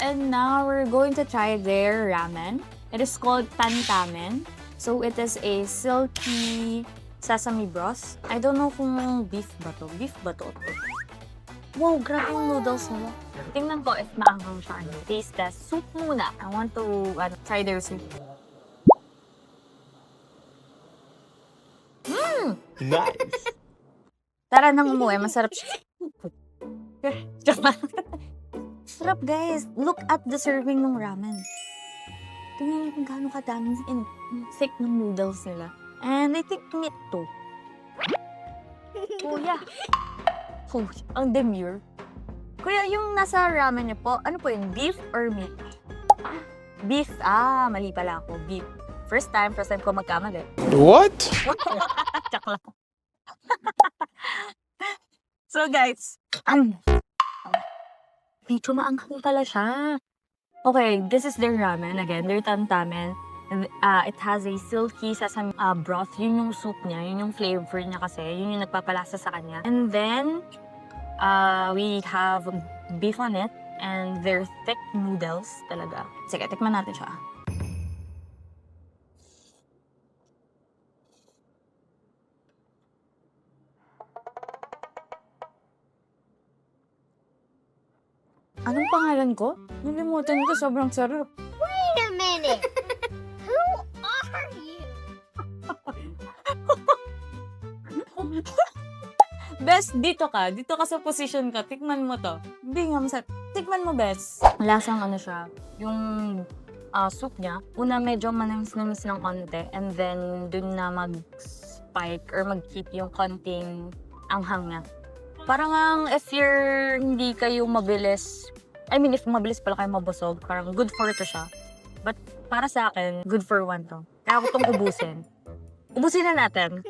and now we're going to try their ramen. It is called tantamen. So it is a silky sesame broth. I don't know kung beef ba to. Beef ba to? Wow, grabe yung noodles nila. Tingnan ko if maanghang siya. Taste test. Soup muna. I want to try their soup. Nice. Tara nang umuwi, masarap siya. Sarap guys. Look at the serving ng ramen. Tingnan niyo kung gaano kadaming thick ng noodles nila. And I think meat too. Kuya. Oh, ang demure. Kuya, yung nasa ramen niyo po, ano po yun? Beef or meat? Beef. Ah, mali pala ako. Beef. First time ko magkamali. What? Tsak lang. So guys, medyo maanghang pala siya. Okay, this is their ramen. Again, their tantamen. And, it has a silky sesame broth. Yun yung soup niya, yun yung flavor niya kasi. Yun yung nagpapalasa sa kanya. And then, we have beef on it. And their thick noodles talaga. Sige, tikman natin siya. Anong pangalan ko? Nalimutan ko, sobrang sarap. Wait a minute. Who are you? Bes, dito ka sa position ka, tikman mo to. Hindi nga masarap. Tikman mo, Bes. Lasang ano siya, yung soup niya. Una medyo manamis-namis ng konti, and then dun na mag-spike or mag-keep yung konting anghang niya. Parang if hindi kayo mabilis, if mabilis pala kayo mabusog, parang good for to siya. But para sa akin, good for one to. Kaya ako itong ubusin. Ubusin na natin.